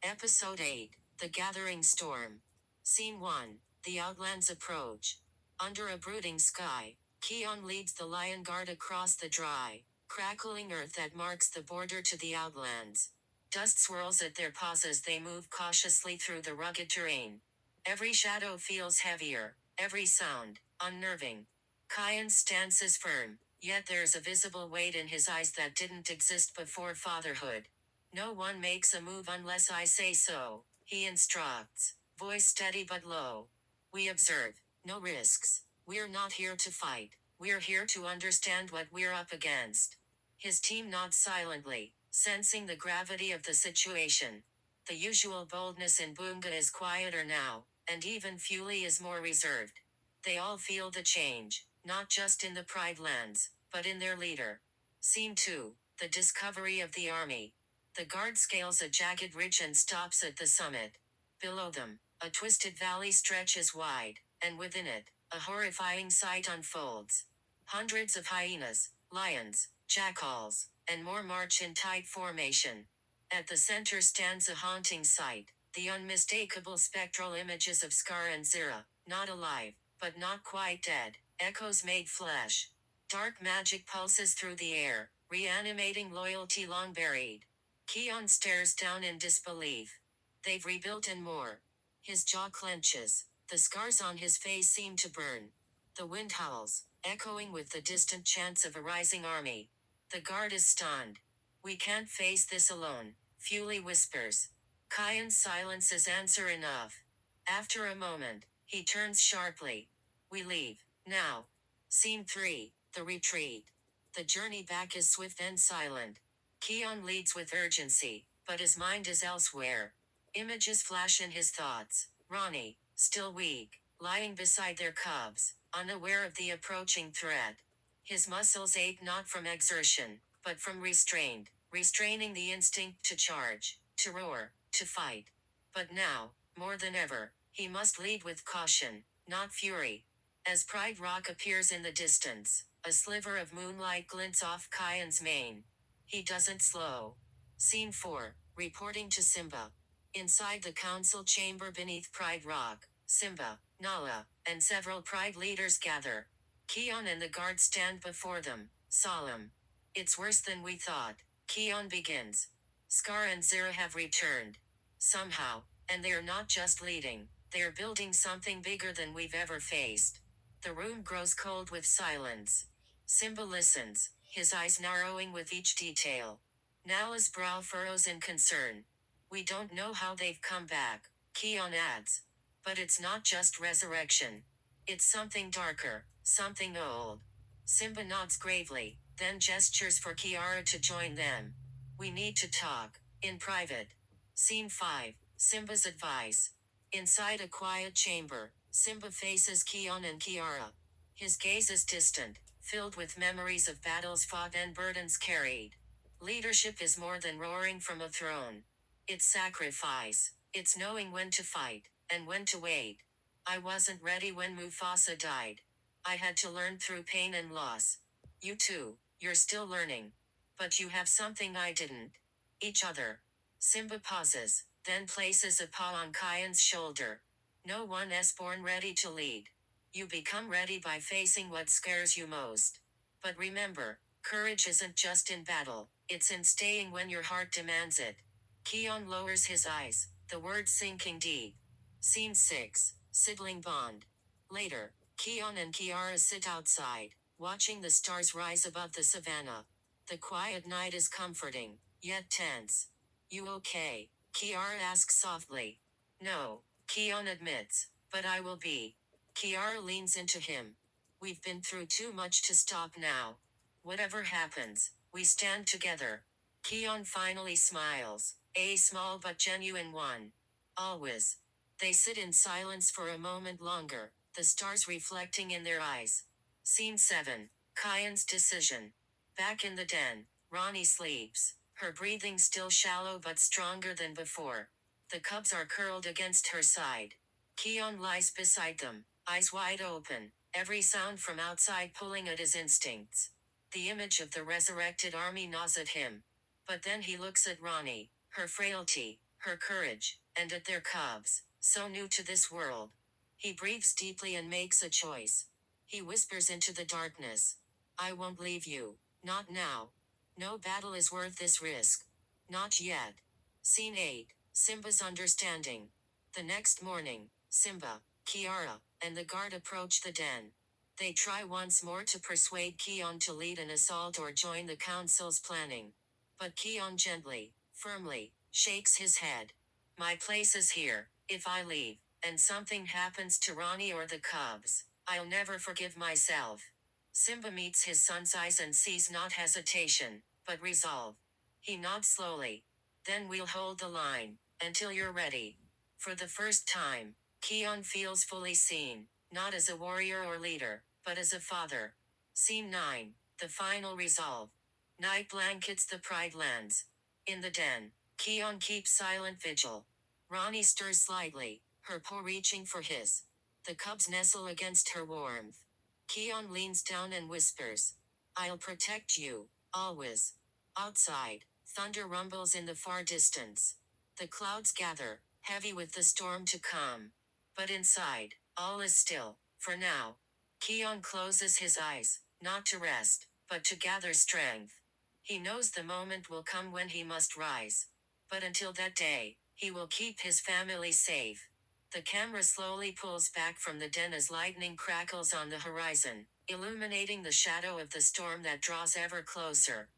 Episode 8 The Gathering Storm. Scene 1 The Outlands approach. Under a brooding sky, Keon leads the Lion Guard across the dry, crackling earth that marks the border to the Outlands. Dust swirls at their paws as they move cautiously through the rugged terrain. Every shadow feels heavier, every sound, unnerving. Kyan's stance is firm, yet there's a visible weight in his eyes that didn't exist before fatherhood. No one makes a move unless I say so, he instructs, voice steady but low. We observe, no risks. We're not here to fight, we're here to understand what we're up against. His team nods silently, sensing the gravity of the situation. The usual boldness in Boonga is quieter now, and even Fuley is more reserved. They all feel the change, not just in the Pride Lands, but in their leader. Scene 2 The Discovery of the Army. The guard scales a jagged ridge and stops at the summit. Below them, a twisted valley stretches wide, and within it, a horrifying sight unfolds. Hundreds of hyenas, lions, jackals, and more march in tight formation. At the center stands a haunting sight, the unmistakable spectral images of Scar and Zira, not alive, but not quite dead, echoes made flesh. Dark magic pulses through the air, reanimating loyalty long buried. Keon stares down in disbelief. They've rebuilt and more. His jaw clenches. The scars on his face seem to burn. The wind howls, echoing with the distant chants of a rising army. The guard is stunned. We can't face this alone, Fuley whispers. Kyan's silence is answer enough. After a moment, he turns sharply. We leave, now. Scene 3 The Retreat. The journey back is swift and silent. Keon leads with urgency, but his mind is elsewhere. Images flash in his thoughts. Ronnie, still weak, lying beside their cubs, unaware of the approaching threat. His muscles ache not from exertion, but from restraining the instinct to charge, to roar, to fight. But now, more than ever, he must lead with caution, not fury. As Pride Rock appears in the distance, a sliver of moonlight glints off Kyan's mane. He doesn't slow. Scene 4 Reporting to Simba. Inside the council chamber beneath Pride Rock, Simba, Nala, and several Pride leaders gather. Keon and the guard stand before them, solemn. It's worse than we thought, Keon begins. Scar and Zira have returned. Somehow, and they're not just leading, they're building something bigger than we've ever faced. The room grows cold with silence. Simba listens, his eyes narrowing with each detail. Nala's brow furrows in concern. We don't know how they've come back, Keon adds. But it's not just resurrection. It's something darker, something old. Simba nods gravely, then gestures for Kiara to join them. We need to talk, in private. Scene 5 Simba's advice. Inside a quiet chamber, Simba faces Keon and Kiara. His gaze is distant, filled with memories of battles fought and burdens carried. Leadership is more than roaring from a throne. It's sacrifice. It's knowing when to fight, and when to wait. I wasn't ready when Mufasa died. I had to learn through pain and loss. You too, you're still learning. But you have something I didn't. Each other. Simba pauses, then places a paw on Kyan's shoulder. No one is born ready to lead. You become ready by facing what scares you most. But remember, courage isn't just in battle, it's in staying when your heart demands it. Keon lowers his eyes, the words sinking deep. Scene 6 Sibling Bond. Later, Keon and Kiara sit outside, watching the stars rise above the savannah. The quiet night is comforting, yet tense. You okay? Kiara asks softly. No, Keon admits, but I will be. Kiara leans into him. We've been through too much to stop now. Whatever happens, we stand together. Keon finally smiles, a small but genuine one. Always. They sit in silence for a moment longer, the stars reflecting in their eyes. Scene 7 Kyan's decision. Back in the den, Ronnie sleeps, her breathing still shallow but stronger than before. The cubs are curled against her side. Keon lies beside them, eyes wide open, every sound from outside pulling at his instincts. The image of the resurrected army gnaws at him. But then he looks at Ronnie, her frailty, her courage, and at their cubs, so new to this world. He breathes deeply and makes a choice. He whispers into the darkness. I won't leave you. Not now. No battle is worth this risk. Not yet. Scene 8. Simba's understanding. The next morning, Simba, Kiara, and the guard approach the den. They try once more to persuade Kion to lead an assault or join the council's planning. But Kion gently, firmly, shakes his head. My place is here. If I leave, and something happens to Ronnie or the cubs, I'll never forgive myself. Simba meets his son's eyes and sees not hesitation, but resolve. He nods slowly. Then we'll hold the line, until you're ready. For the first time, Kion feels fully seen, not as a warrior or leader, but as a father. Scene 9. The final resolve. Night blankets the Pride Lands. In the den, Kion keeps silent vigil. Ronnie stirs slightly, her paw reaching for his. The cubs nestle against her warmth. Kion leans down and whispers, I'll protect you, always. Outside, thunder rumbles in the far distance. The clouds gather, heavy with the storm to come. But inside, all is still, for now. Kion closes his eyes, not to rest, but to gather strength. He knows the moment will come when he must rise. But until that day, he will keep his family safe. The camera slowly pulls back from the den as lightning crackles on the horizon, illuminating the shadow of the storm that draws ever closer.